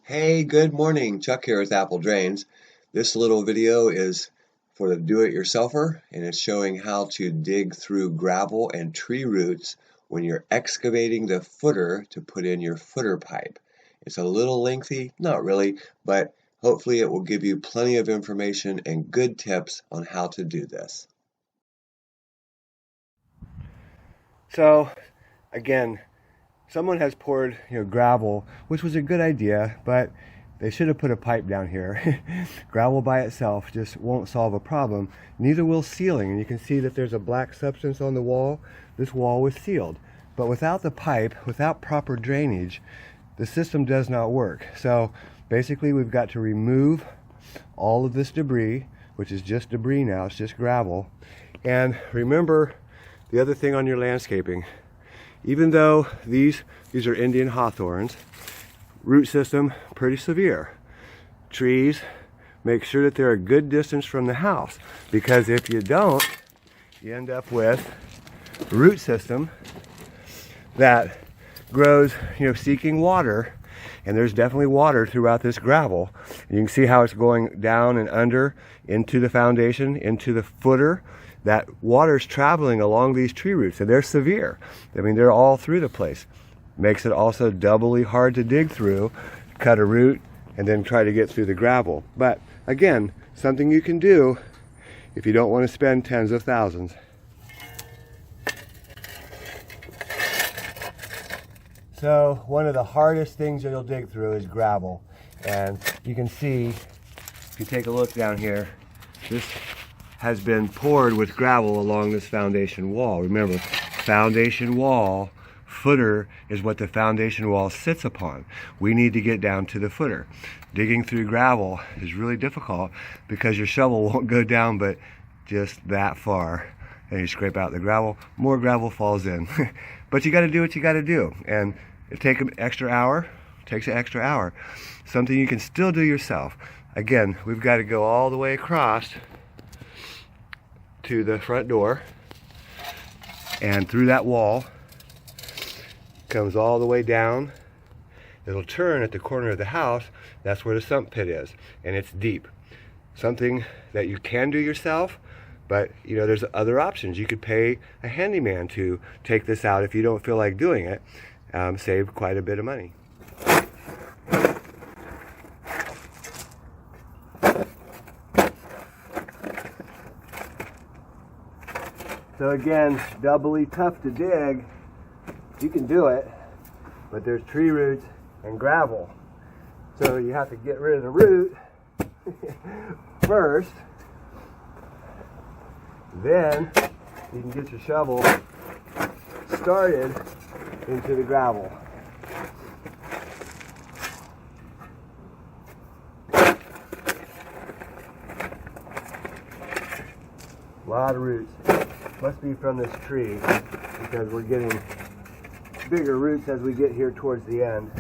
Hey, good morning. Chuck here with Apple Drains. This little video is for the do-it-yourselfer, and it's showing how to dig through gravel and tree roots when you're excavating the footer to put in your footer pipe. It's a little lengthy, not really, but hopefully it will give you plenty of information and good tips on how to do this. So, again, someone has poured, gravel, which was a good idea, but they should have put a pipe down here. Gravel by itself just won't solve a problem. Neither will sealing. And you can see that there's a black substance on the wall. This wall was sealed. But without the pipe, without proper drainage, the system does not work. So basically we've got to remove all of this debris, which is just debris now, it's just gravel. And remember the other thing on your landscaping. Even though these are Indian hawthorns, root system pretty severe. Trees, make sure that they're a good distance from the house, because if you don't, you end up with a root system that grows, seeking water, and there's definitely water throughout this gravel. And you can see how it's going down and under into the foundation, into the footer. That water's traveling along these tree roots, and they're severe. I mean, they're all through the place. Makes it also doubly hard to dig through, cut a root, and then try to get through the gravel. But again, something you can do if you don't want to spend tens of thousands. So one of the hardest things that you'll dig through is gravel. And you can see, if you take a look down here, this has been poured with gravel along this foundation wall. Remember, foundation wall, footer is what the foundation wall sits upon. We need to get down to the footer. Digging through gravel is really difficult because your shovel won't go down but just that far. And you scrape out the gravel, more gravel falls in. But you gotta do what you gotta do. And it takes an extra hour, Something you can still do yourself. Again, we've got to go all the way across to the front door, and through that wall, comes all the way down. It'll turn at the corner of the house. That's where the sump pit is, and it's deep. Something that you can do yourself, but there's other options. You could pay a handyman to take this out if you don't feel like doing it. Save quite a bit of money. So again, doubly tough to dig. You can do it, but there's tree roots and gravel. So you have to get rid of the root first. Then you can get your shovel started into the gravel. A lot of roots. Must be from this tree, because we're getting bigger roots as we get here towards the end.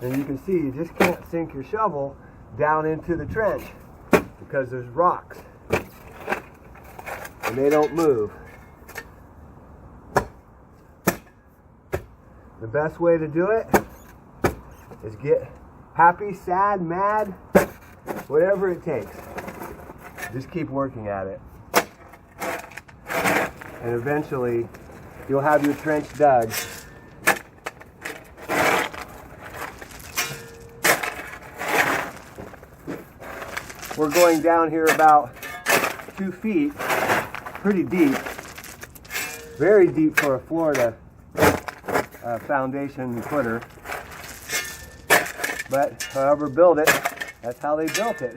And you can see you just can't sink your shovel down into the trench because there's rocks and they don't move. The best way to do it is get happy, sad, mad, whatever it takes. Just keep working at it. And eventually, you'll have your trench dug. We're going down here about 2 feet, pretty deep. Very deep for a Florida foundation footer. But whoever built it, that's how they built it.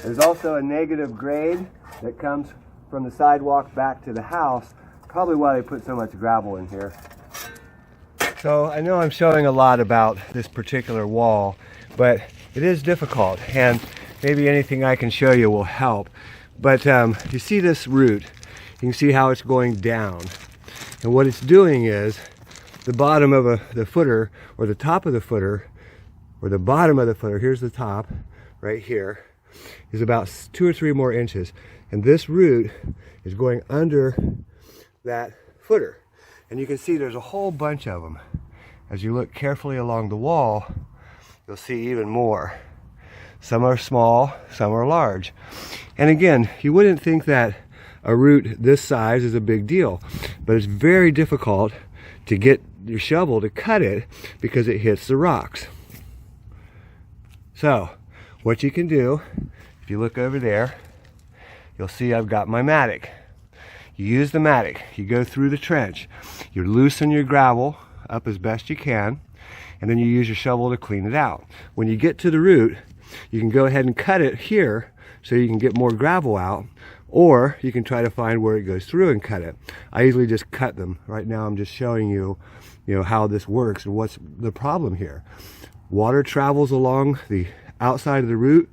There's also a negative grade that comes from the sidewalk back to the house, probably why they put so much gravel in here. So I know I'm showing a lot about this particular wall, but it is difficult, and maybe anything I can show you will help. But you see this root, you can see how it's going down. And what it's doing is, the bottom of the footer, or the top of the footer, or the bottom of the footer, here's the top, right here, is about 2 or 3 more inches. And this root is going under that footer. And you can see there's a whole bunch of them. As you look carefully along the wall, you'll see even more. Some are small, some are large. And again, you wouldn't think that a root this size is a big deal, but it's very difficult to get your shovel to cut it because it hits the rocks. So, what you can do, if you look over there, you'll see I've got my mattock. You use the mattock, you go through the trench, you loosen your gravel up as best you can, and then you use your shovel to clean it out. When you get to the root, you can go ahead and cut it here so you can get more gravel out, or you can try to find where it goes through and cut it. I usually just cut them. Right now I'm just showing you, how this works and what's the problem here. Water travels along the outside of the root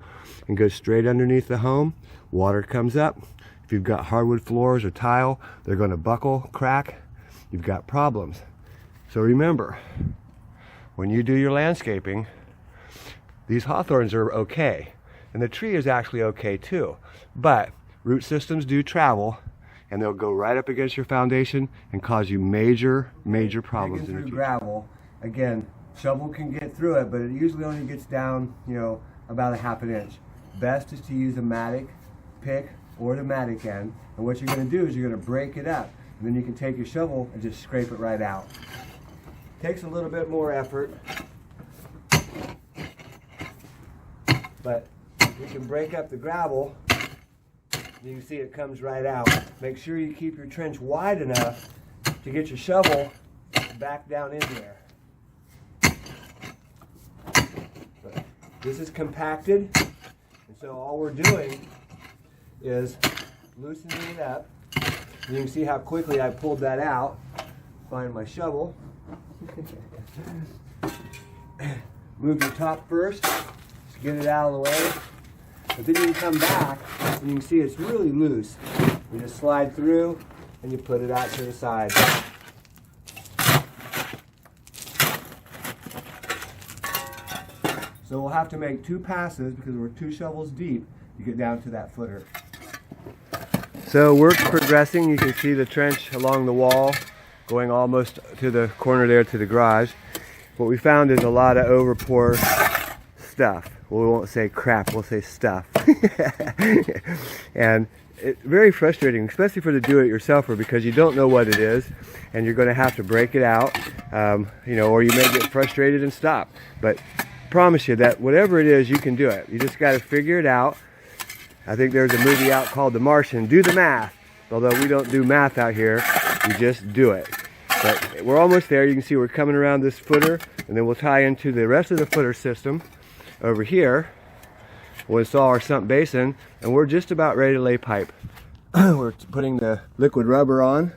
and goes straight underneath the home. Water comes up. If you've got hardwood floors or tile, they're going to buckle, crack. You've got problems. So remember, when you do your landscaping, these hawthorns are okay. And the tree is actually okay too. But root systems do travel, and they'll go right up against your foundation and cause you major problems in the future. Gravel, again, shovel can get through it, but it usually only gets down, about 1/2 inch. Best is to use a mattock pick or the mattock end, and what you're going to do is you're going to break it up, and then you can take your shovel and just scrape it right out. Takes a little bit more effort, but you can break up the gravel. You can see it comes right out. Make sure you keep your trench wide enough to get your shovel back down in there. But this is compacted, and so all we're doing is loosening it up. And you can see how quickly I pulled that out. Find my shovel. Move your top first, just get it out of the way. But then you can come back and you can see it's really loose. You just slide through and you put it out to the side. So we'll have to make 2 passes because we're 2 shovels deep to get down to that footer. So work's progressing. You can see the trench along the wall going almost to the corner there to the garage. What we found is a lot of overpour stuff. Well, we won't say crap, we'll say stuff. And it's very frustrating, especially for the do-it-yourselfer, because you don't know what it is, and you're going to have to break it out, or you may get frustrated and stop. But I promise you that whatever it is, you can do it. You just got to figure it out. I think there's a movie out called The Martian. Do the math. Although we don't do math out here, we just do it. But we're almost there. You can see we're coming around this footer, and then we'll tie into the rest of the footer system over here. We'll install our sump basin, and we're just about ready to lay pipe. We're putting the liquid rubber on.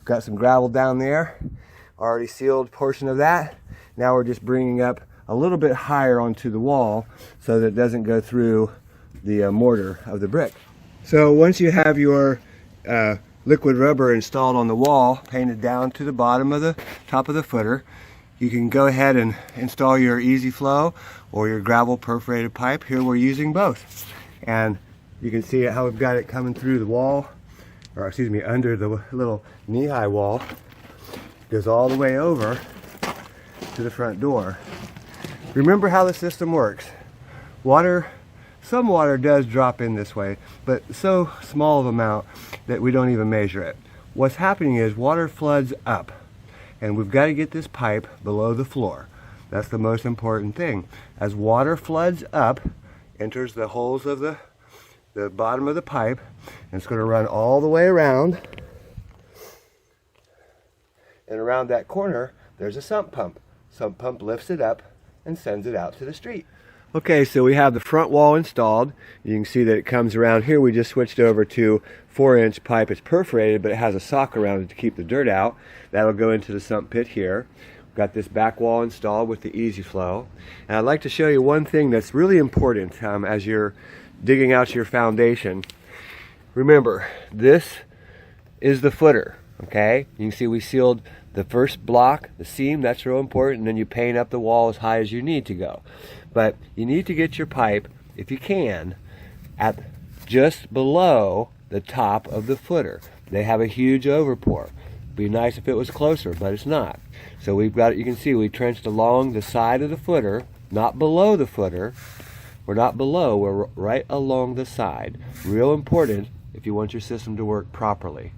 Got some gravel down there, already sealed portion of that. Now we're just bringing up a little bit higher onto the wall so that it doesn't go through the mortar of the brick. So once you have your liquid rubber installed on the wall, painted down to the bottom of the top of the footer, you can go ahead and install your easy flow or your gravel perforated pipe. Here we're using both. And you can see how we've got it coming through the wall, or excuse me, under the little knee-high wall. Goes all the way over to the front door. Remember how the system works. Some water does drop in this way, but so small of amount that we don't even measure it. What's happening is water floods up, and we've got to get this pipe below the floor. That's the most important thing. As water floods up, enters the holes of the bottom of the pipe, and it's going to run all the way around. And around that corner, there's a sump pump. Sump pump lifts it up and sends it out to the street. Okay, so we have the front wall installed. You can see that it comes around here. We just switched over to 4-inch pipe. It's perforated, but it has a sock around it to keep the dirt out. That'll go into the sump pit here. We've got this back wall installed with the easy flow. And I'd like to show you one thing that's really important as you're digging out your foundation. Remember, this is the footer, okay? You can see we sealed the first block, the seam, that's real important, and then you paint up the wall as high as you need to go. But you need to get your pipe, if you can, at just below the top of the footer. They have a huge overpour. Be nice if it was closer, but it's not. So we've got, you can see we trenched along the side of the footer, not below the footer. We're not below, we're right along the side. Real important if you want your system to work properly.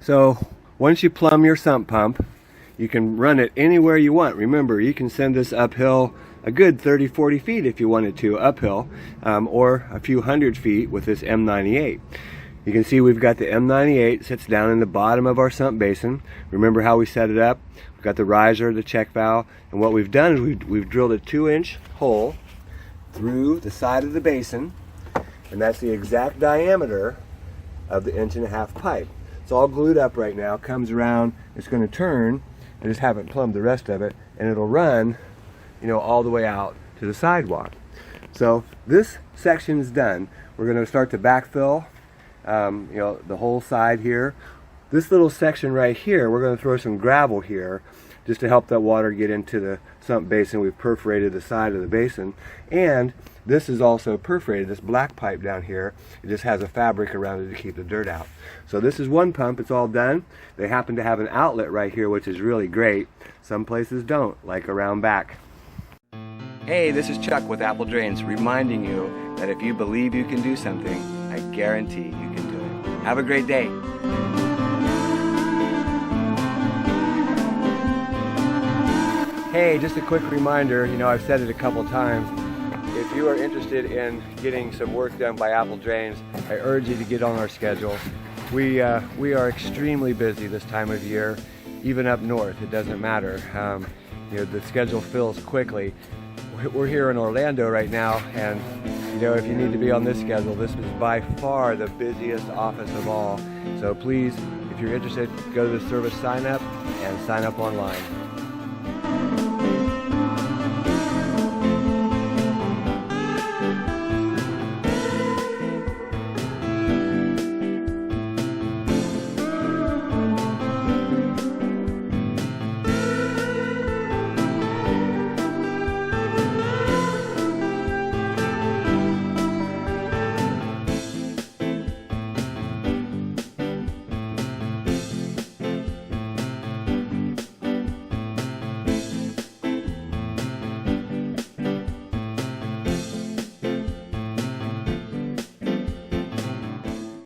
So once you plumb your sump pump, you can run it anywhere you want. Remember, you can send this uphill a good 30-40 feet if you wanted to uphill, or a few hundred feet with this M98. You can see we've got the M98 sits down in the bottom of our sump basin. Remember how we set it up? We've got the riser, the check valve, and what we've done is we've drilled a 2-inch hole through the side of the basin, and that's the exact diameter of the 1.5-inch pipe. It's all glued up right now, comes around, it's going to turn. I just haven't plumbed the rest of it, and it'll run, all the way out to the sidewalk. So this section's done. We're going to start to backfill, the whole side here. This little section right here, we're going to throw some gravel here just to help that water get into the sump basin. We've perforated the side of the basin, and this is also perforated, this black pipe down here. It just has a fabric around it to keep the dirt out. So this is one pump, it's all done. They happen to have an outlet right here, which is really great. Some places don't, like around back. Hey, this is Chuck with Apple Drains, reminding you that if you believe you can do something, I guarantee you can do it. Have a great day. Hey, just a quick reminder, I've said it a couple times. If you are interested in getting some work done by Apple Drains, I urge you to get on our schedule. We are extremely busy this time of year, even up north. It doesn't matter. The schedule fills quickly. We're here in Orlando right now, and if you need to be on this schedule, this is by far the busiest office of all. So please, if you're interested, go to the service sign up and sign up online.